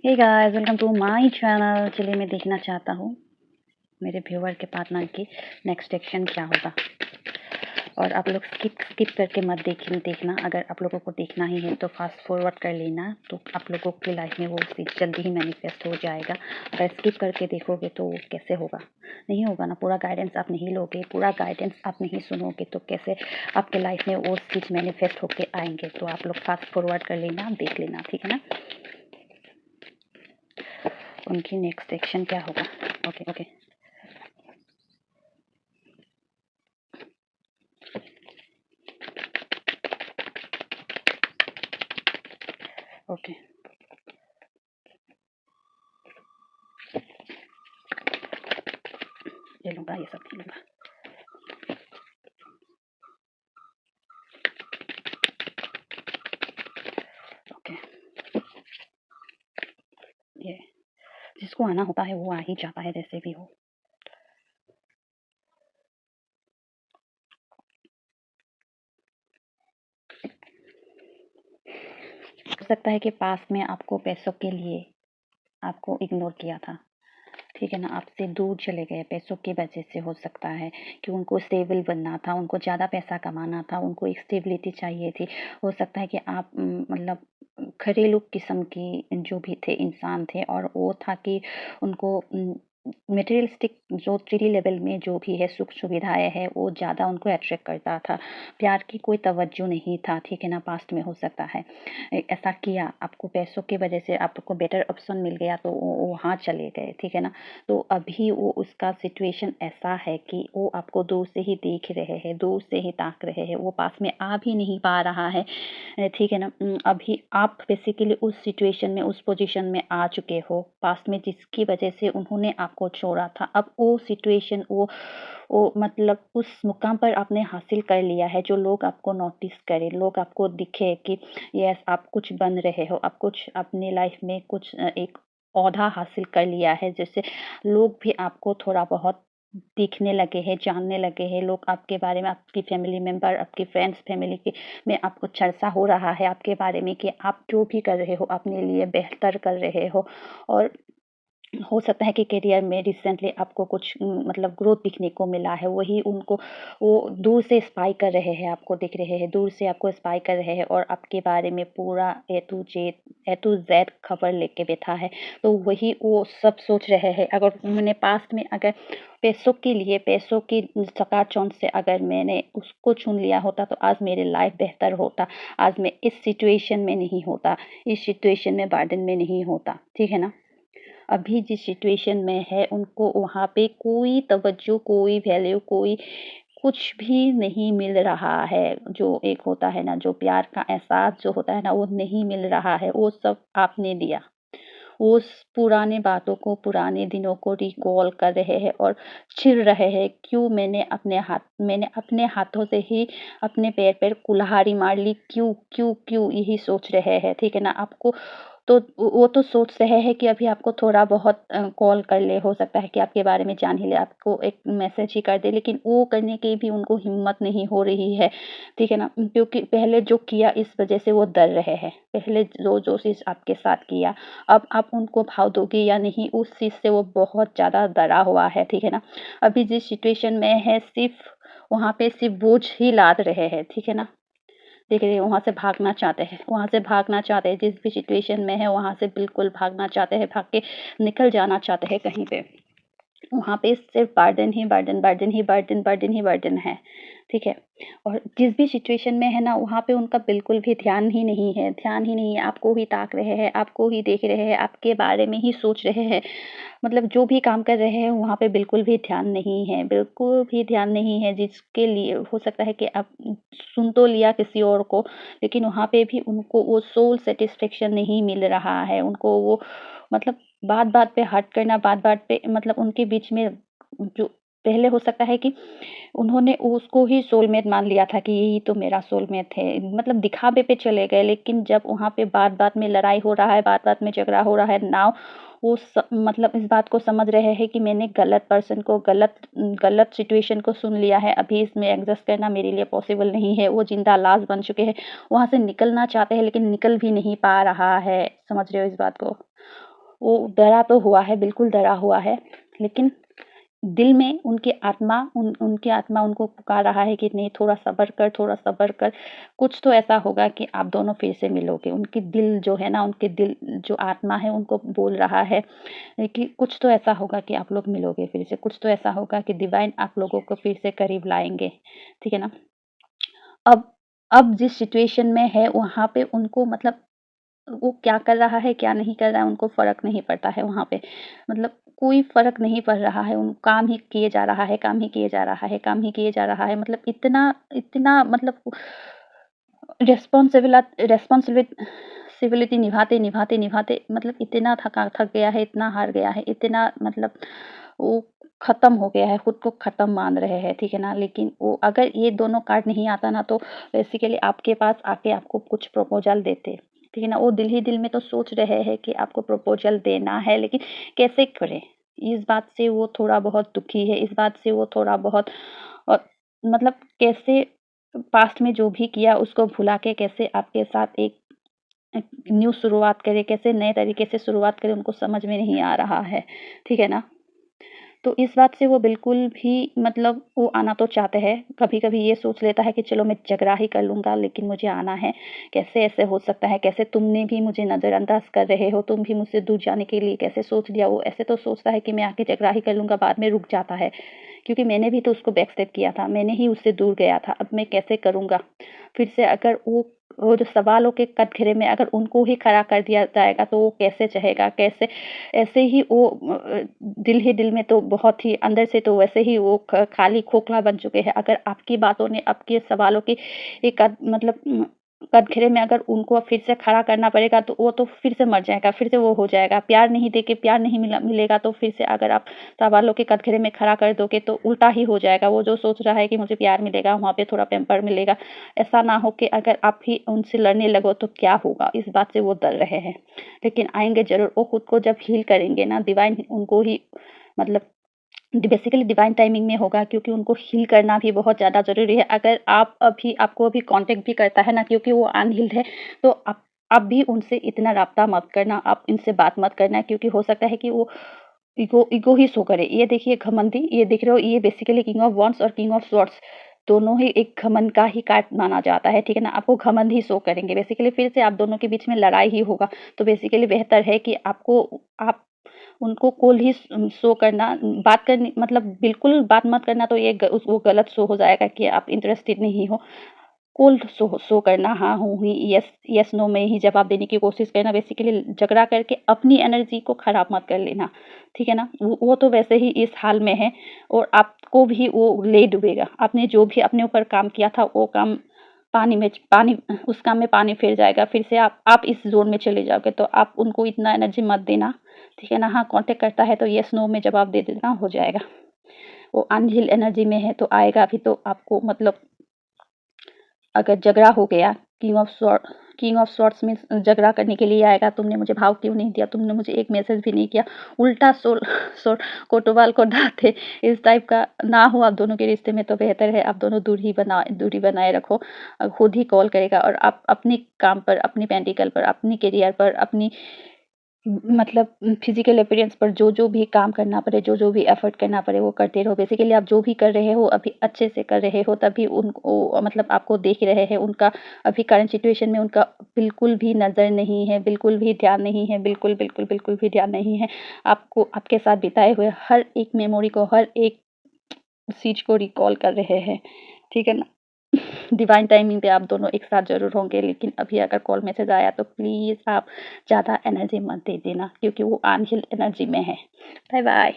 Hey guys, welcome to my channel. चलिए मैं देखना चाहता हूँ मेरे व्यूअर के पार्टनर की नेक्स्ट एक्शन क्या होगा। और आप लोग स्किप करके मत देखना। अगर आप लोगों को देखना ही है तो फास्ट फॉरवर्ड कर लेना, तो आप लोगों की लाइफ में वो चीज़ जल्दी ही मैनिफेस्ट हो जाएगा। अगर स्किप करके देखोगे तो वो कैसे होगा, नहीं होगा ना। पूरा गाइडेंस आप नहीं लोगे, पूरा गाइडेंस आप नहीं सुनोगे तो कैसे आपके लाइफ में वो चीज़ मैनिफेस्ट होके आएंगे। तो आप लोग फास्ट फॉरवर्ड कर लेना, देख लेना, ठीक है ना। उनकी नेक्स्ट एक्शन क्या होगा। ओके ओके ओके ये लूँगा, ये सब नहीं लूँगा। ओके, ये जिसको आना होता है वो आ ही जाता है, जैसे भी हो। हो सकता है कि पास में आपको पैसों के लिए आपको इग्नोर किया था, ठीक है ना। आपसे दूर चले गए पैसों की वजह से। हो सकता है कि उनको स्टेबल बनना था, उनको ज़्यादा पैसा कमाना था, उनको एक स्टेबिलिटी चाहिए थी। हो सकता है कि आप मतलब घरेलू किस्म की जो भी थे इंसान थे, और वो था कि उनको मटेरियलिस्टिक जो 3D लेवल में जो भी है सुख सुविधाएं है वो ज़्यादा उनको अट्रैक्ट करता था। प्यार की कोई तवज्जो नहीं था, ठीक है ना। पास्ट में हो सकता है ऐसा किया, आपको पैसों की वजह से आपको बेटर ऑप्शन मिल गया तो वो वहाँ चले गए, ठीक है ना। तो अभी वो उसका सिचुएशन ऐसा है कि वो आपको दूर से ही देख रहे हैं, दूर से ही ताक रहे हैं, वो पास में आ भी नहीं पा रहा है, ठीक है ना। अभी आप बेसिकली उस सिचुएशन में, उस पोजीशन में आ चुके हो पास्ट में, जिसकी वजह से उन्होंने आपको छोड़ा था। अब वो सिचुएशन वो मतलब उस मुकाम पर आपने हासिल कर लिया है जो लोग आपको नोटिस करें, लोग आपको दिखे कि यस आप कुछ बन रहे हो, आप कुछ अपनी लाइफ में कुछ एक ओहदा हासिल कर लिया है, जिससे लोग भी आपको थोड़ा बहुत दिखने लगे हैं, जानने लगे हैं। लोग आपके बारे में, आपकी फैमिली मेंबर, आपकी फ्रेंड्स फैमिली के में आपको चर्चा हो रहा है आपके बारे में कि आप जो भी कर रहे हो अपने लिए बेहतर कर रहे हो। और हो सकता है कि करियर में रिसेंटली आपको कुछ मतलब ग्रोथ दिखने को मिला है। वही उनको वो दूर से स्पाई कर रहे हैं, आपको दिख रहे हैं, दूर से आपको स्पाई कर रहे हैं और आपके बारे में पूरा ए टू ज़ेड खबर लेके बैठा है। तो वही वो सब सोच रहे हैं। अगर उन्होंने पास्ट में अगर पैसों के लिए, पैसों की चकाचौंध से अगर मैंने उसको चुन लिया होता तो आज मेरी लाइफ बेहतर होता। आज मैं इस सिचुएशन में नहीं होता, इस सिचुएशन में बर्डन में नहीं होता, ठीक है ना। अभी जिस सिचुएशन में है उनको वहाँ पे कोई तवज्जो, कोई वैल्यू, कोई कुछ भी नहीं मिल रहा है। जो एक होता है ना, जो प्यार का एहसास जो होता है ना, वो नहीं मिल रहा है। वो सब आपने दिया। उस पुराने बातों को, पुराने दिनों को रिकॉल कर रहे हैं और चिढ़ रहे हैं, क्यों मैंने अपने हाथों से ही अपने पैर पर कुल्हाड़ी मार ली, क्यों क्यों क्यों, यही सोच रहे हैं, ठीक है ना। आपको तो वो तो सोच रहे हैं कि अभी आपको थोड़ा बहुत कॉल कर ले, हो सकता है कि आपके बारे में जान ही ले, आपको एक मैसेज ही कर दे, लेकिन वो करने की भी उनको हिम्मत नहीं हो रही है, ठीक है ना। क्योंकि पहले जो किया इस वजह से वो डर रहे हैं। पहले जो चीज़ आपके साथ किया, अब आप उनको भाव दोगे या नहीं, उस चीज़ से वो बहुत ज़्यादा डरा हुआ है, ठीक है ना। अभी जिस सिचुएशन में है सिर्फ़ वहाँ पे सिर्फ़ बोझ ही लाद रहे हैं, ठीक है ना। देख रहे हैं वहाँ से भागना चाहते हैं, वहाँ से भागना चाहते हैं, जिस भी सिचुएशन में है वहाँ से बिल्कुल भागना चाहते हैं, भाग के निकल जाना चाहते हैं कहीं पे। वहाँ पे सिर्फ़ बर्डन ही बर्डन, बर्डन ही बर्डन, बर्डन ही बर्डन है, ठीक है? और जिस भी सिचुएशन में है ना, वहाँ पे उनका बिल्कुल भी ध्यान ही नहीं है, ध्यान ही नहीं है। आपको ही ताक रहे हैं, आपको ही देख रहे हैं, आपके बारे में ही सोच रहे हैं। मतलब जो भी काम कर रहे हैं, वहाँ पे बिल्कुल भी ध्यान नहीं है, बिल्कुल भी ध्यान नहीं है, जिसके लिए हो सकता है कि आप सुन तो लिया किसी और को, लेकिन वहाँ पे भी उनको वो सोल सैटिस्फैक्शन नहीं मिल रहा है। उनको वो मतलब बात-बात पे हर्ट करना, बात-बात पे मतलब उनके बीच में जो पहले हो सकता है कि उन्होंने उसको ही सोलमेट मान लिया था कि यही तो मेरा सोलमेट है। मतलब दिखावे पे चले गए, लेकिन जब वहाँ पे बात-बात में लड़ाई हो रहा है, बात-बात में झगड़ा हो रहा है, नाउ वो मतलब इस बात को समझ रहे हैं कि मैंने गलत पर्सन को, गलत सिचुएशन को सुन लिया है। अभी इसमें एडजस्ट करना मेरे लिए पॉसिबल नहीं है। वो ज़िंदा लाश बन चुके हैं। वहाँ से निकलना चाहते हैं, लेकिन निकल भी नहीं पा रहा है। समझ रहे हो इस बात को? वो डरा तो हुआ है, बिल्कुल डरा हुआ है, लेकिन दिल में उनकी आत्मा उनको पुकार रहा है कि नहीं, थोड़ा सब्र कर, थोड़ा सब्र कर। कुछ तो ऐसा होगा कि आप दोनों फिर से मिलोगे। उनकी दिल जो है ना, उनके दिल जो आत्मा है उनको बोल रहा है कि कुछ तो ऐसा होगा कि आप लोग मिलोगे फिर से, कुछ तो ऐसा होगा कि डिवाइन आप लोगों को फिर से करीब लाएँगे, ठीक है ना? अब अब जिस सिचुएशन में है वहाँ पे उनको मतलब वो क्या कर रहा है, क्या नहीं कर रहा है, उनको फ़र्क नहीं पड़ता है वहाँ पे। मतलब कोई फ़र्क नहीं पड़ रहा है, उन काम ही किए जा रहा है, काम ही किए जा रहा है, काम ही किए जा रहा है। मतलब इतना इतना मतलब रिस्पॉन्सिबिलिटी निभाते मतलब इतना थक गया है, इतना हार गया है, इतना मतलब वो ख़त्म हो गया है, खुद को ख़त्म मान रहे हैं, ठीक है ना? लेकिन वो अगर ये दोनों कार्ड नहीं आता ना, तो बेसिकली आपके पास आके आपको कुछ प्रपोज़ल देते, ठीक है ना? वो दिल ही दिल में तो सोच रहे हैं कि आपको प्रपोज़ल देना है, लेकिन कैसे करें? इस बात से वो थोड़ा बहुत दुखी है, इस बात से वो थोड़ा बहुत अ, मतलब कैसे पास्ट में जो भी किया उसको भुला के कैसे आपके साथ एक न्यू शुरुआत करें, कैसे नए तरीके से शुरुआत करें, उनको समझ में नहीं आ रहा है, ठीक है ना? तो इस बात से वो बिल्कुल भी मतलब वो आना तो चाहते हैं, कभी-कभी ये सोच लेता है कि चलो मैं झगड़ा ही कर लूँगा, लेकिन मुझे आना है। कैसे ऐसे हो सकता है? कैसे तुमने भी मुझे नज़रअंदाज कर रहे हो? तुम भी मुझसे दूर जाने के लिए कैसे सोच लिया? वो ऐसे तो सोचता है कि मैं आके झगड़ा ही कर लूँगा, बाद में रुक जाता है। क्योंकि मैंने भी तो उसको बैकस्टेप किया था, मैंने ही उससे दूर गया था, अब मैं कैसे करूँगा? फिर से अगर वो जो सवालों के कटघरे में अगर उनको ही खड़ा कर दिया जाएगा, तो वो कैसे चाहेगा? कैसे ऐसे ही वो दिल ही दिल में तो बहुत ही अंदर से तो वैसे ही वो खाली खोखला बन चुके हैं। अगर आपकी बातों ने आपके सवालों की एक मतलब कटघरे में अगर उनको फिर से खड़ा करना पड़ेगा, तो वो तो फिर से मर जाएगा, फिर से वो हो जाएगा। प्यार नहीं देके प्यार नहीं मिलेगा, तो फिर से अगर आप सवालों के कटघरे में खड़ा कर दोगे, तो उल्टा ही हो जाएगा। वो जो सोच रहा है कि मुझे प्यार मिलेगा, वहाँ पे थोड़ा पैम्पर मिलेगा। ऐसा ना हो कि अगर आप ही उनसे लड़ने लगो तो क्या होगा? इस बात से वो डर रहे हैं। लेकिन आएँगे ज़रूर, वो खुद को जब हील करेंगे ना, डिवाइन उनको ही मतलब बेसिकली डिवाइन टाइमिंग में होगा, क्योंकि उनको हील करना भी बहुत ज़्यादा ज़रूरी है। अगर आपको अभी कॉन्टैक्ट भी करता है ना, क्योंकि वो अनहील्ड है, तो आप भी उनसे इतना राब्ता मत करना, आप इनसे बात मत करना, क्योंकि हो सकता है कि वो ईगो ईगो ही शो करे। ये देखिए घमंडी, ये देख रहे हो, ये बेसिकली किंग ऑफ वांड्स और किंग ऑफ स्वॉर्ड्स दोनों ही एक घमंड का ही कार्ड माना जाता है, ठीक है ना? आपको घमंड ही शो करेंगे। बेसिकली फिर से आप दोनों के बीच में लड़ाई ही होगा। तो बेसिकली बेहतर है कि आप उनको कूल ही शो करना, बात करनी मतलब बिल्कुल बात मत करना, तो ये वो गलत शो हो जाएगा कि आप इंटरेस्टेड नहीं हो। कोल्ड शो करना, हाँ, हूँ, ही, यस यस, नो में ही जवाब देने की कोशिश करना। बेसिकली झगड़ा करके अपनी एनर्जी को खराब मत कर लेना, ठीक है ना? वो तो वैसे ही इस हाल में है और आपको भी वो ले डूबेगा। आपने जो भी अपने ऊपर काम किया था, वो काम पानी उस काम में पानी फिर जाएगा। फिर से आप इस ज़ोन में चले जाओगे, तो आप उनको इतना एनर्जी मत देना, ठीक है ना? हाँ, कॉन्टैक्ट करता है तो येस, नो में जवाब दे देना, हो जाएगा। वो अनहील्ड एनर्जी में है तो आएगा भी, तो आपको मतलब अगर झगड़ा हो गया, किंग ऑफ स्वॉर्ड्स मीन्स झगड़ा करने के लिए आएगा, तुमने मुझे भाव क्यों नहीं दिया, तुमने मुझे एक मैसेज भी नहीं किया, उल्टा सोल कोतवाल को डांटे, इस टाइप का ना हो आप दोनों के रिश्ते में, तो बेहतर है आप दोनों दूरी बनाए रखो। खुद ही कॉल करेगा और आप अपने काम पर, अपनी पेंटिकल पर, अपनी करियर पर, अपनी मतलब फिजिकल अपीयरेंस पर जो भी काम करना पड़े, जो भी एफर्ट करना पड़े, वो करते रहो। बेसिकली आप जो भी कर रहे हो अभी अच्छे से कर रहे हो, तभी उनको मतलब आपको देख रहे हैं। उनका अभी करंट सिचुएशन में उनका बिल्कुल भी नज़र नहीं है, बिल्कुल भी ध्यान नहीं है, बिल्कुल भी ध्यान नहीं है। आपको आपके साथ बिताए हुए हर एक मेमोरी को, हर एक चीज़ को रिकॉल कर रहे हैं, ठीक है ना? डिवाइन टाइमिंग पे आप दोनों एक साथ ज़रूर होंगे, लेकिन अभी अगर कॉल मैसेज आया तो प्लीज़ आप ज़्यादा एनर्जी मत दे देना, क्योंकि वो अनहील्ड एनर्जी में है। Bye bye.